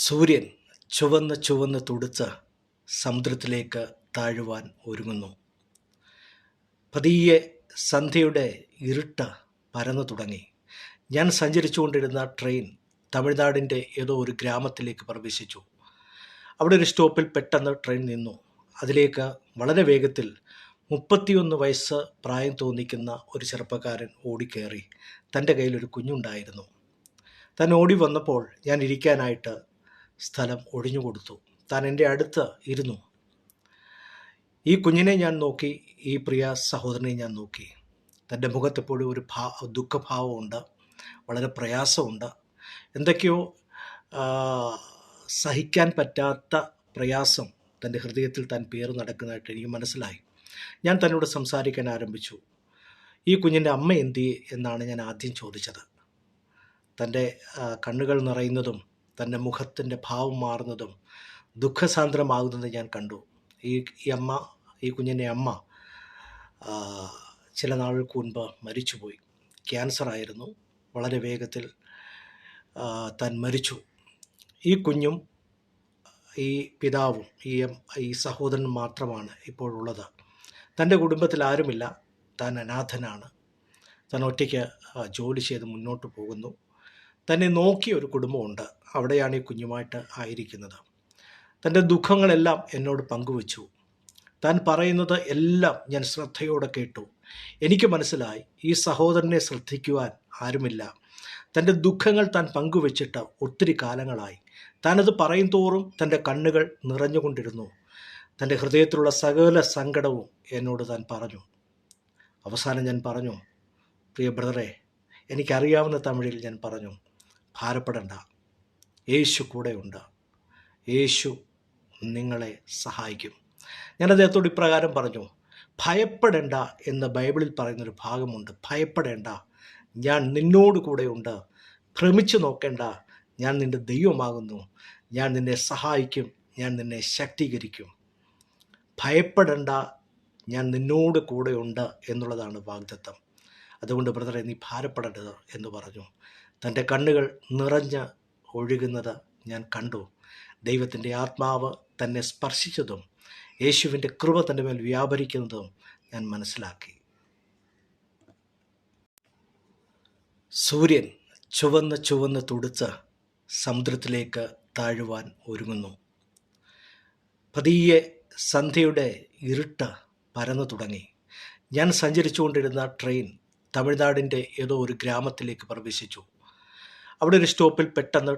സൂര്യൻ ചുവന്ന് ചുവന്ന് തുടുത്ത് സമുദ്രത്തിലേക്ക് താഴുവാൻ ഒരുങ്ങുന്നു. പതിയെ സന്ധ്യയുടെ ഇരുട്ട് പരന്നു തുടങ്ങി. ഞാൻ സഞ്ചരിച്ചുകൊണ്ടിരുന്ന ട്രെയിൻ തമിഴ്നാടിൻ്റെ ഏതോ ഒരു ഗ്രാമത്തിലേക്ക് പ്രവേശിച്ചു. അവിടെ ഒരു സ്റ്റോപ്പിൽ പെട്ടെന്ന് ട്രെയിൻ നിന്നു. അതിലേക്ക് വളരെ വേഗത്തിൽ 31 വയസ്സ് പ്രായം തോന്നിക്കുന്ന ഒരു ചെറുപ്പക്കാരൻ ഓടിക്കയറി. തൻ്റെ കയ്യിലൊരു കുഞ്ഞുണ്ടായിരുന്നു. താൻ ഓടി വന്നപ്പോൾ ഞാൻ ഇരിക്കാനായിട്ട് സ്ഥലം ഒഴിഞ്ഞുകൊടുത്തു. താൻ എൻ്റെ അടുത്ത് ഇരുന്നു. ഈ കുഞ്ഞിനെ ഞാൻ നോക്കി, ഈ പ്രിയ സഹോദരനെ ഞാൻ നോക്കി. തൻ്റെ മുഖത്തെപ്പോഴും ഒരു ദുഃഖഭാവമുണ്ട്, വളരെ പ്രയാസമുണ്ട്. എന്തൊക്കെയോ സഹിക്കാൻ പറ്റാത്ത പ്രയാസം തൻ്റെ ഹൃദയത്തിൽ താൻ പേറി നടക്കുന്നതായിട്ട് എനിക്ക് മനസ്സിലായി. ഞാൻ തന്നോട് സംസാരിക്കാൻ ആരംഭിച്ചു. ഈ കുഞ്ഞിൻ്റെ അമ്മ എന്തിയെ എന്നാണ് ഞാൻ ആദ്യം ചോദിച്ചത്. തൻ്റെ കണ്ണുകൾ നിറയുന്നതും തൻ്റെ മുഖത്തിൻ്റെ ഭാവം മാറുന്നതും ദുഃഖസാന്ദ്രമാകുന്നത് ഞാൻ കണ്ടു. ഈ കുഞ്ഞിൻ്റെ അമ്മ ചില നാളുകൾക്ക് മുൻപ് മരിച്ചുപോയി. ക്യാൻസർ ആയിരുന്നു. വളരെ വേഗത്തിൽ താൻ മരിച്ചു. ഈ കുഞ്ഞും ഈ പിതാവും ഈ സഹോദരൻ മാത്രമാണ് ഇപ്പോഴുള്ളത്. തൻ്റെ കുടുംബത്തിൽ ആരുമില്ല. താൻ അനാഥനാണ്. താൻ ഒറ്റയ്ക്ക് ജോലി ചെയ്ത് മുന്നോട്ട് പോകുന്നു. തന്നെ നോക്കിയ ഒരു കുടുംബമുണ്ട്. അവിടെയാണ് ഈ കുഞ്ഞുമായിട്ട് ആയിരിക്കുന്നത്. തൻ്റെ ദുഃഖങ്ങളെല്ലാം എന്നോട് പങ്കുവച്ചു. താൻ പറയുന്നത് എല്ലാം ഞാൻ ശ്രദ്ധയോടെ കേട്ടു. എനിക്ക് മനസ്സിലായി, ഈ സഹോദരനെ ശ്രദ്ധിക്കുവാൻ ആരുമില്ല. തൻ്റെ ദുഃഖങ്ങൾ താൻ പങ്കുവച്ചിട്ട് ഒത്തിരി കാലങ്ങളായി. താനത് പറയും തോറും തൻ്റെ കണ്ണുകൾ നിറഞ്ഞുകൊണ്ടിരുന്നു. തൻ്റെ ഹൃദയത്തിലുള്ള സകല സങ്കടവും എന്നോട് താൻ പറഞ്ഞു. അവസാനം ഞാൻ പറഞ്ഞു, പ്രിയ ബ്രദറെ, എനിക്കറിയാവുന്ന തമിഴിൽ ഞാൻ പറഞ്ഞു, ഭാരപ്പെടേണ്ട, യേശു കൂടെയുണ്ട്. യേശു നിങ്ങളെ സഹായിക്കും. ഞാൻ അദ്ദേഹത്തോട് ഇപ്രകാരം പറഞ്ഞു, ഭയപ്പെടേണ്ട എന്ന് ബൈബിളിൽ പറയുന്നൊരു ഭാഗമുണ്ട്. ഭയപ്പെടേണ്ട, ഞാൻ നിന്നോട് കൂടെയുണ്ട്. ഭ്രമിച്ചു നോക്കേണ്ട, ഞാൻ നിൻ്റെ ദൈവമാകുന്നു. ഞാൻ നിന്നെ സഹായിക്കും, ഞാൻ നിന്നെ ശക്തീകരിക്കും. ഭയപ്പെടേണ്ട, ഞാൻ നിന്നോട് കൂടെയുണ്ട് എന്നുള്ളതാണ് വാഗ്ദത്തം. അതുകൊണ്ട് ബ്രദറെ, നീ ഭാരപ്പെടേണ്ടത് എന്ന് പറഞ്ഞു. തൻ്റെ കണ്ണുകൾ നിറഞ്ഞ് ഒഴുകുന്നത് ഞാൻ കണ്ടു. ദൈവത്തിൻ്റെ ആത്മാവ് തന്നെ സ്പർശിച്ചതും യേശുവിൻ്റെ കൃപ തൻ്റെ മേൽ വ്യാപരിക്കുന്നതും ഞാൻ മനസ്സിലാക്കി. സൂര്യൻ ചുവന്ന് ചുവന്ന് തുടുത്ത് സമുദ്രത്തിലേക്ക് താഴുവാൻ ഒരുങ്ങുന്നു. പതിയെ സന്ധ്യയുടെ ഇരുട്ട് പരന്നു തുടങ്ങി. ഞാൻ സഞ്ചരിച്ചുകൊണ്ടിരുന്ന ട്രെയിൻ തമിഴ്നാടിൻ്റെ ഏതോ ഒരു ഗ്രാമത്തിലേക്ക് പ്രവേശിച്ചു. അവിടെ ഒരു സ്റ്റോപ്പിൽ പെട്ടെന്ന്